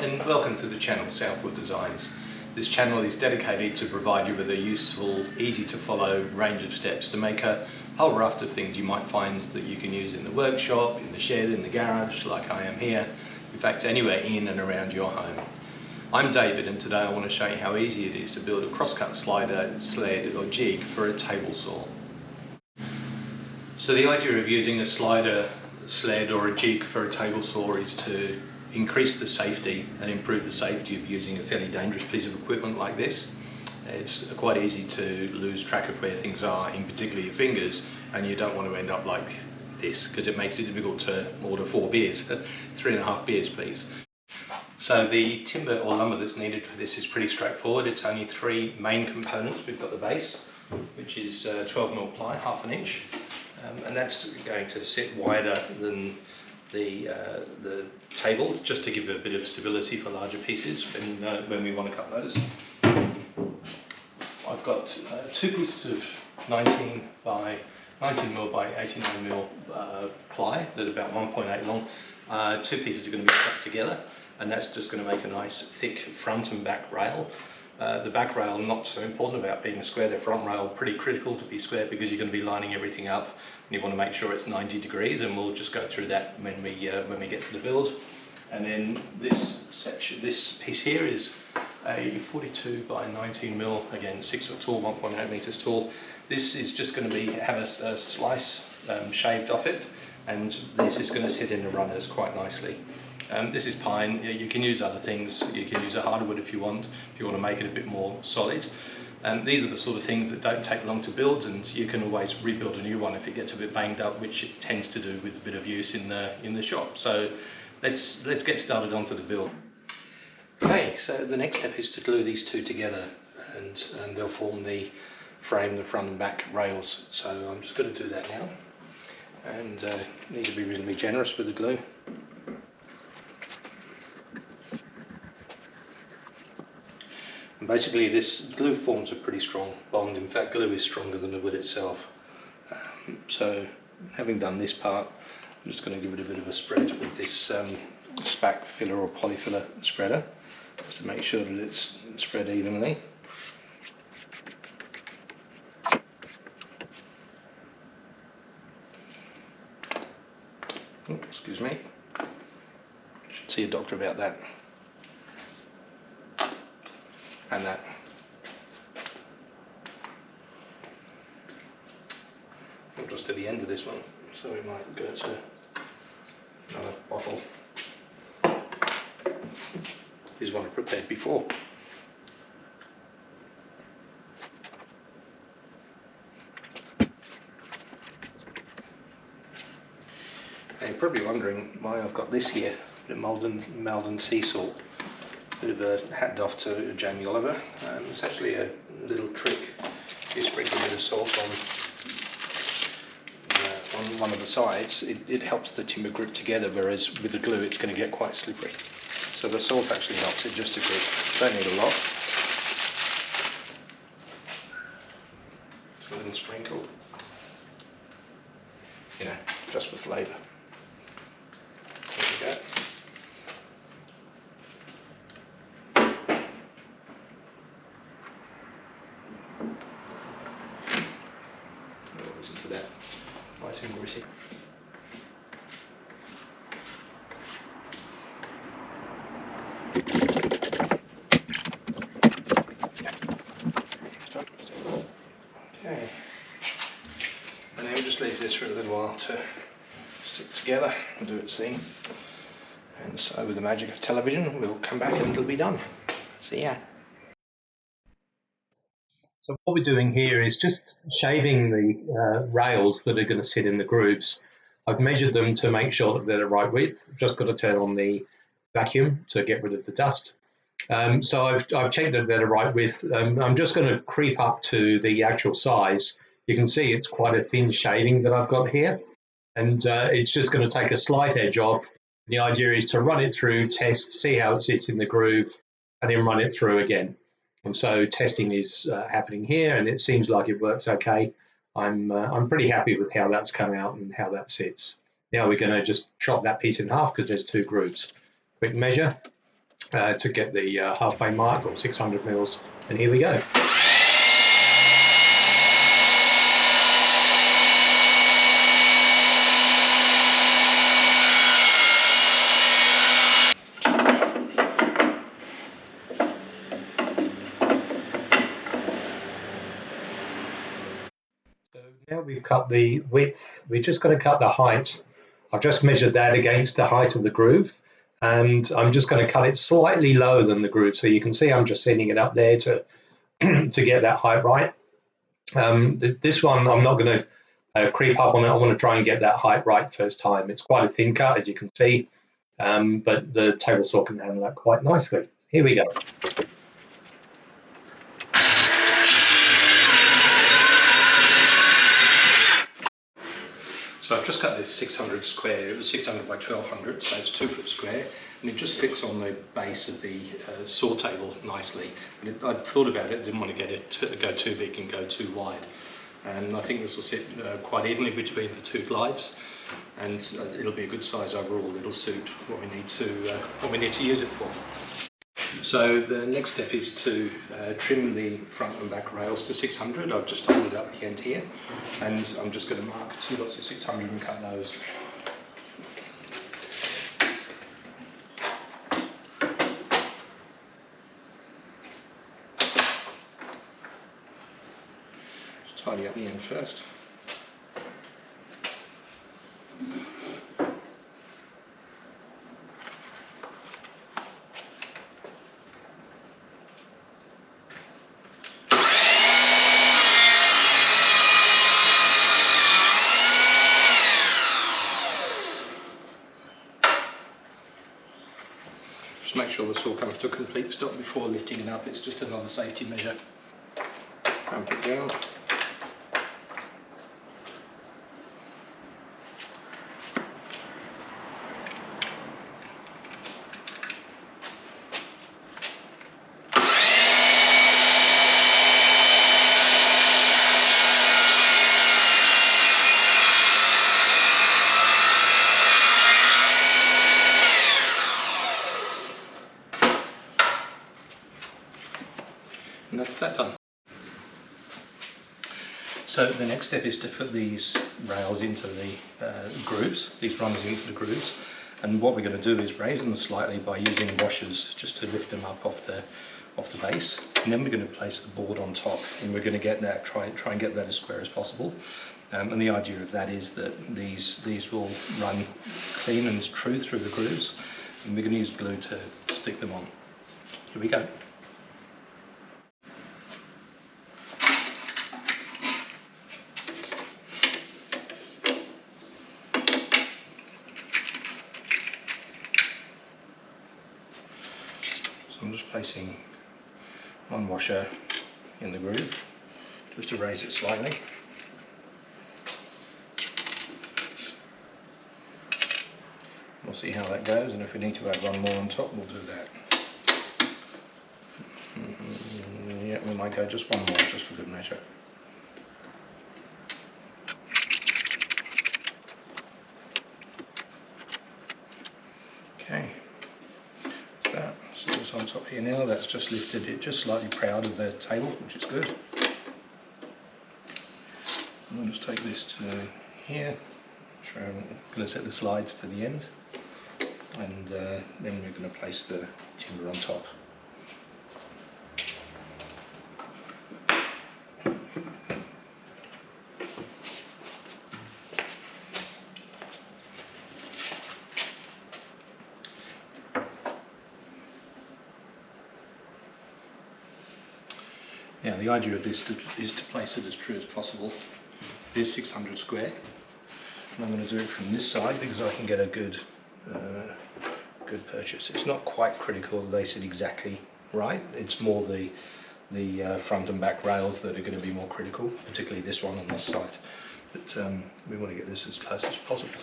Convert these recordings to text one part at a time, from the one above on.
and welcome to the channel Southwood Designs. This channel is dedicated to provide you with a useful, easy to follow range of steps to make a whole raft of things you might find that you can use in the workshop, in the shed, in the garage, like I am here, in fact anywhere in and around your home. I'm David, and today I want to show you how easy it is to build a crosscut slider, sled or jig for a table saw. So the idea of using a slider, sled or a jig for a table saw is to increase the safety and improve the safety of using a fairly dangerous piece of equipment like this. It's quite easy to lose track of where things are, in particular your fingers, and you don't want to end up like this because it makes it difficult to order 4 beers, 3.5 beers please. So the timber or lumber that's needed for this is pretty straightforward. It's only 3 main components. We've got the base, which is 12mm ply, 1/2 inch, and that's going to sit wider than the table, just to give a bit of stability for larger pieces when we want to cut those. I've got 2 pieces of 19mm by 89mm ply that are about 1.8 long. 2 pieces are going to be stuck together, and that's just going to make a nice thick front and back rail. The back rail not so important about being square, the front rail pretty critical to be square because you're going to be lining everything up and you want to make sure it's 90 degrees, and we'll just go through that when we get to the build. And then this section, this piece here is a 42 by 19mm, again 6 foot tall, 1.8 meters tall. This is just going to have a slice shaved off it, and this is going to sit in the runners quite nicely. This is pine. You can use other things. You can use a hardwood if you want to make it a bit more solid. These are the sort of things that don't take long to build, and you can always rebuild a new one if it gets a bit banged up, which it tends to do with a bit of use in the shop. So let's get started onto the build. Okay, so the next step is to glue these two together, and they'll form the frame, the front and back rails. So I'm just going to do that now, and need to be reasonably generous with the glue. And basically this glue forms a pretty strong bond. In fact, glue is stronger than the wood itself. So having done this part, I'm just going to give it a bit of a spread with this spack filler or polyfiller spreader, just to make sure that it's spread evenly. Oh, excuse me, should see a doctor about that. And that. I'm just at the end of this one, so we might go to another bottle. This is one I prepared before. Now you're probably wondering why I've got this here, the Malden sea salt. Bit of a hat off to Jamie Oliver. It's actually a little trick. You sprinkle a bit of salt on one of the sides, it helps the timber grip together, whereas with the glue it's going to get quite slippery. So the salt actually helps it just to grip. Don't need a lot. Just a little sprinkle, just for flavour. There we go. Listen to that nice and gritty. Okay, and then we'll just leave this for a little while to stick together and do its thing. And so with the magic of television, we'll come back and it'll be done. See ya. So what we're doing here is just shaving the rails that are going to sit in the grooves. I've measured them to make sure that they're the right width. Just got to turn on the vacuum to get rid of the dust. So I've checked that they're the right width. I'm just going to creep up to the actual size. You can see it's quite a thin shaving that I've got here, and it's just going to take a slight edge off. The idea is to run it through, test, see how it sits in the groove, and then run it through again. And so testing is happening here, and it seems like it works okay. I'm pretty happy with how that's come out and how that sits. Now we're going to just chop that piece in half because there's 2 grooves. Quick measure, to get the halfway mark, or 600 mils, and here we go. So now we've cut the width, we're just going to cut the height. I've just measured that against the height of the groove, and I'm just going to cut it slightly lower than the groove. So you can see I'm just setting it up there to to get that height right. This one I'm not going to creep up on it. I want to try and get that height right first time. It's quite a thin cut, as you can see, but the table saw can handle that quite nicely. Here we go. So I've just cut this 600 square. It was 600 by 1200, so it's 2 foot square, and it just fits on the base of the saw table nicely. And I thought about it, didn't want to get it to go too big and go too wide. And I think this will sit quite evenly between the two glides, and it'll be a good size overall. It'll suit what we need to use it for. So the next step is to trim the front and back rails to 600. I've just tightened up the end here, and I'm just going to mark 2 lots of 600 and cut those. Just tidy up the end first. Just make sure the saw comes to a complete stop before lifting it up. It's just another safety measure. Clamp it down. And that's that done. So the next step is to put these rails into the grooves, these rungs into the grooves. And what we're going to do is raise them slightly by using washers just to lift them up off the base. And then we're going to place the board on top, and we're going to get that, try and get that as square as possible. And the idea of that is that these will run clean and true through the grooves, and we're going to use glue to stick them on. Here we go. So I'm just placing one washer in the groove, just to raise it slightly. We'll see how that goes, and if we need to add one more on top, we'll do that. Yeah, we might go just one more, just for good measure. Okay. So it's on top here now. That's just lifted it just slightly proud of the table, which is good. And I'll just take this to here. I'm going to set the slides to the end, and then we're going to place the timber on top. Now the idea of this is to place it as true as possible. It is 600 square, and I'm going to do it from this side because I can get a good purchase. It's not quite critical that they sit exactly right. It's more the front and back rails that are going to be more critical, particularly this one on this side. But we want to get this as close as possible.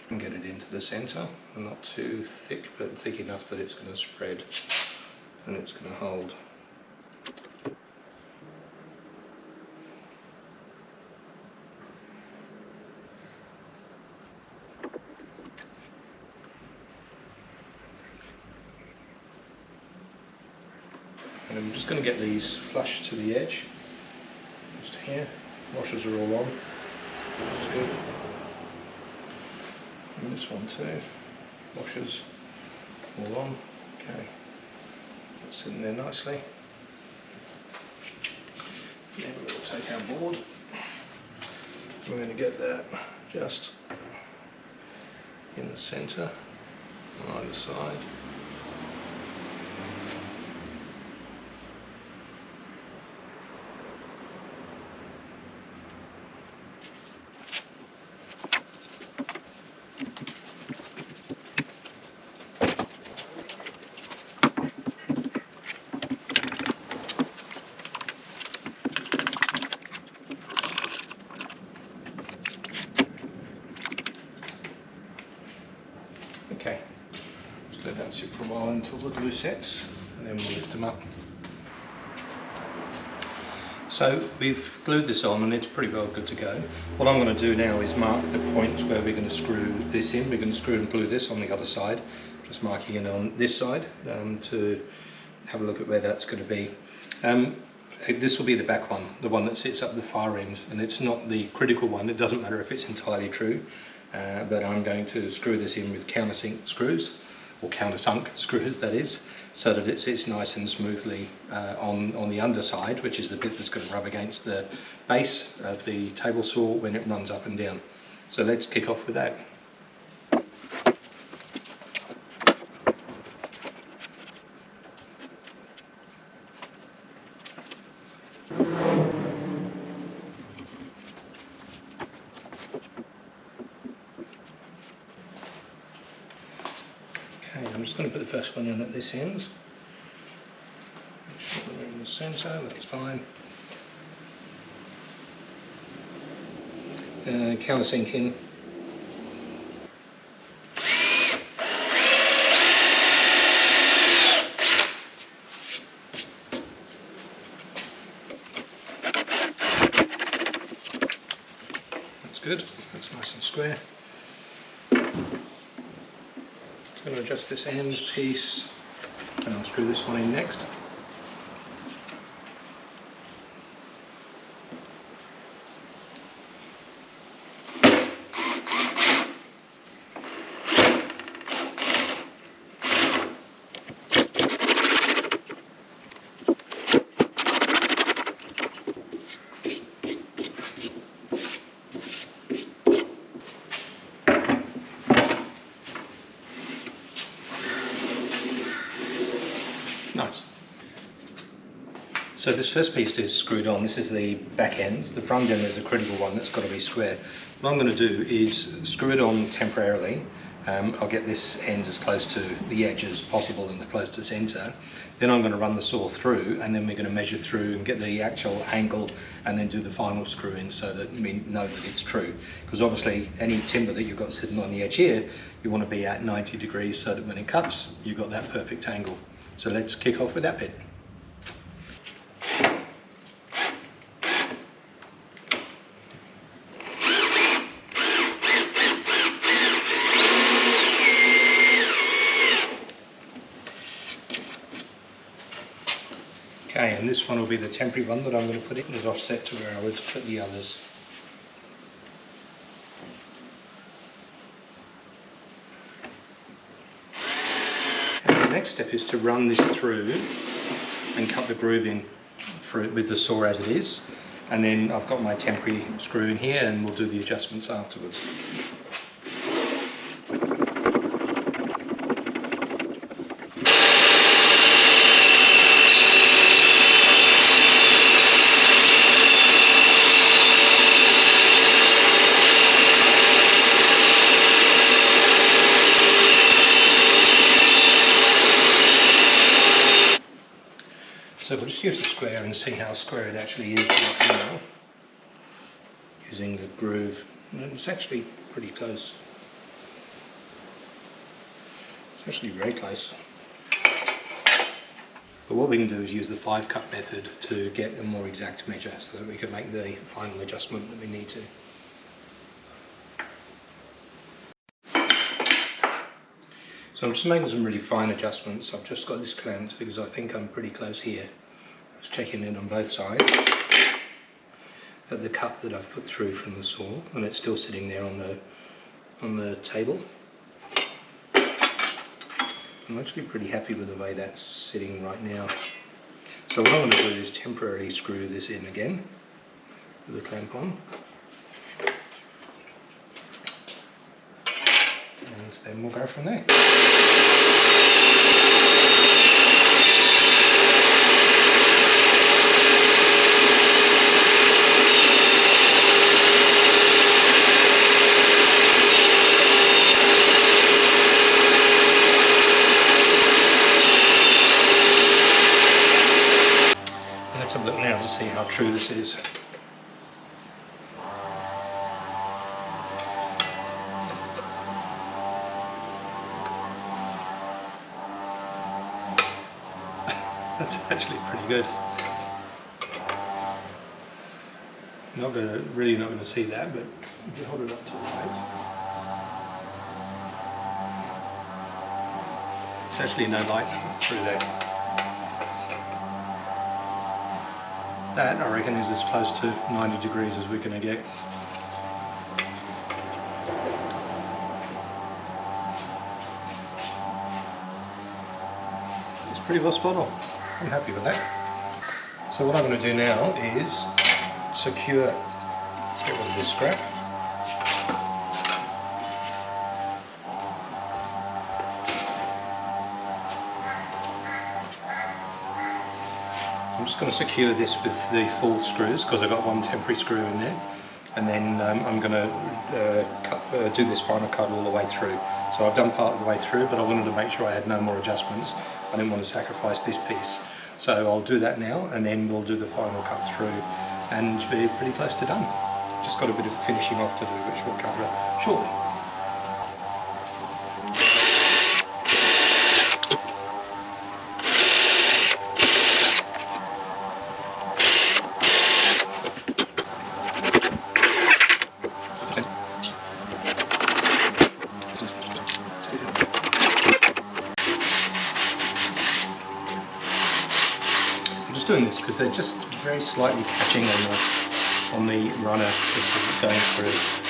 And get it into the centre, not too thick, but thick enough that it's going to spread and it's going to hold. And I'm just going to get these flush to the edge, just here. Washers are all on, that's good. And this one too, washers all on, okay. That's sitting there nicely. Then we're going to take our board. We're going to get that just in the centre on either side. Okay, just let that sit for a while until the glue sets, and then we'll lift them up. So we've glued this on and it's pretty well good to go. What I'm going to do now is mark the points where we're going to screw this in. We're going to screw and glue this on the other side. Just marking it on this side to have a look at where that's going to be. This will be the back one, the one that sits up the far end, and it's not the critical one. It doesn't matter if it's entirely true. But I'm going to screw this in with countersink screws, or countersunk screws that is, so that it sits nice and smoothly on the underside, which is the bit that's going to rub against the base of the table saw when it runs up and down. So let's kick off with that. Okay, I'm just going to put the first one in at this end. Make sure they're in the centre, that's fine. Countersink in. That's good, that's nice and square. I'm going to adjust this end piece and I'll screw this one in next. Nice. So this first piece is screwed on. This is the back end. The front end is a critical one that's got to be square. What I'm going to do is screw it on temporarily. I'll get this end as close to the edge as possible and close to centre. Then I'm going to run the saw through, and then we're going to measure through and get the actual angle and then do the final screw in so that we know that it's true. Because obviously any timber that you've got sitting on the edge here, you want to be at 90 degrees so that when it cuts, you've got that perfect angle. So let's kick off with that bit. Okay, and this one will be the temporary one that I'm going to put in as offset to where I would put the others. And the next step is to run this through and cut the groove in for it with the saw as it is. And then I've got my temporary screw in here and we'll do the adjustments afterwards. So we'll just use the square and see how square it actually is right now, using the groove. And it's actually pretty close. It's actually very close. But what we can do is use the 5-cut method to get a more exact measure so that we can make the final adjustment that we need to. So I'm just making some really fine adjustments. I've just got this clamped because I think I'm pretty close here. Just checking in on both sides at the cut that I've put through from the saw, and it's still sitting there on the table. I'm actually pretty happy with the way that's sitting right now. So what I'm going to do is temporarily screw this in again with the clamp on, and then we'll go from there. Let's have a look now to see how true this is. That's actually pretty good. Really not going to see that, but if you hold it up to the light, there's actually no light through there. That, I reckon, is as close to 90 degrees as we're going to get. It's pretty well spot on. I'm happy with that. So what I'm going to do now is secure, let's get rid of this scrap. I'm just going to secure this with the full screws because I've got one temporary screw in there, and then I'm going to do this final cut all the way through. So I've done part of the way through, but I wanted to make sure I had no more adjustments. I didn't want to sacrifice this piece. So I'll do that now, and then we'll do the final cut through and be pretty close to done. Just got a bit of finishing off to do, which we'll cover shortly. Doing this because they're just very slightly catching on the runner as it's going through.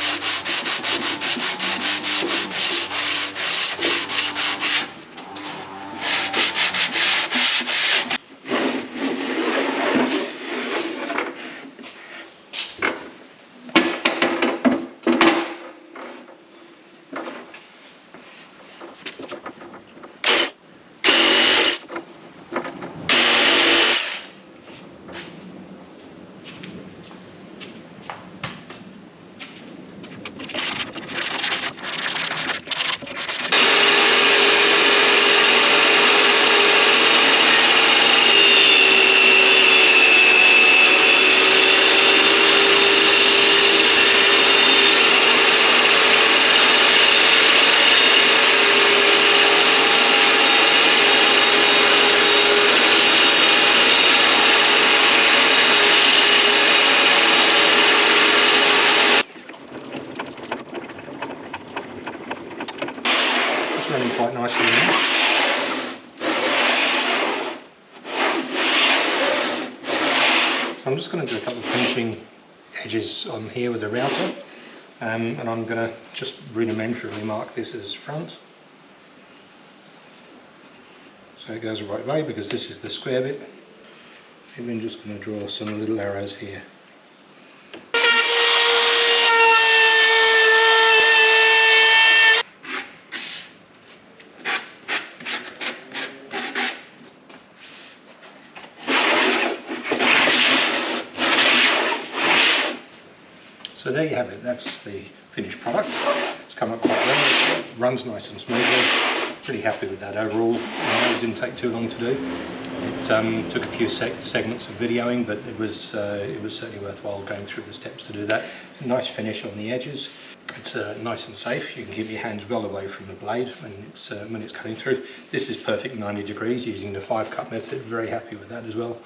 Running quite nicely now. So I'm just going to do a couple of finishing edges on here with the router, and I'm going to just rudimentarily mark this as front, so it goes the right way because this is the square bit, and then just going to draw some little arrows here. So there you have it, that's the finished product. It's come up quite well, it runs nice and smoothly. Pretty happy with that overall. It didn't take too long to do. It took a few segments of videoing, but it was certainly worthwhile going through the steps to do that. Nice finish on the edges. It's nice and safe. You can keep your hands well away from the blade when it's cutting through. This is perfect 90 degrees using the 5-cut method. Very happy with that as well.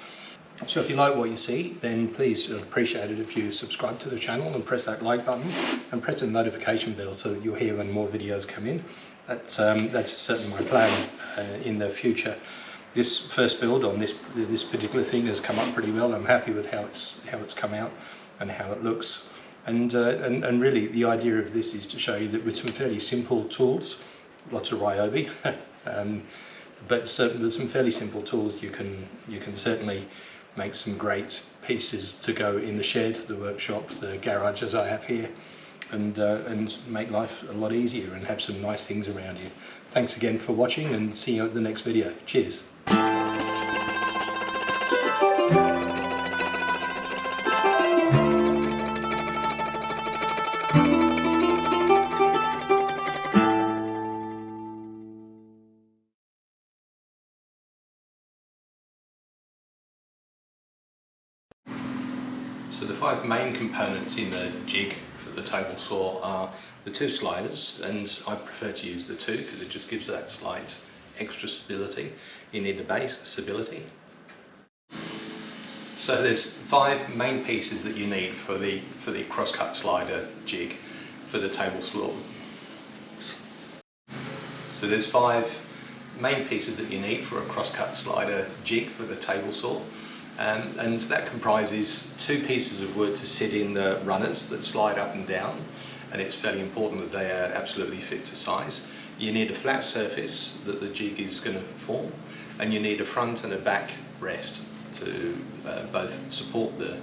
So if you like what you see, then please appreciate it if you subscribe to the channel and press that like button and press the notification bell so that you'll hear when more videos come in. that's certainly my plan in the future. This first build on this particular thing has come up pretty well. I'm happy with how it's come out and how it looks. And really the idea of this is to show you that with some fairly simple tools, lots of Ryobi, but with some fairly simple tools you can certainly make some great pieces to go in the shed, the workshop, the garage as I have here, and make life a lot easier and have some nice things around you. Thanks again for watching, and see you at the next video. Cheers. So the 5 main components in the jig for the table saw are the 2 sliders, and I prefer to use the 2 because it just gives that slight extra stability. You need the base stability. So there's 5 main pieces that you need for the crosscut slider jig for the table saw. So there's 5 main pieces that you need for a crosscut slider jig for the table saw. And that comprises 2 pieces of wood to sit in the runners that slide up and down, and it's fairly important that they are absolutely fit to size. You need a flat surface that the jig is going to form, and you need a front and a back rest to both support the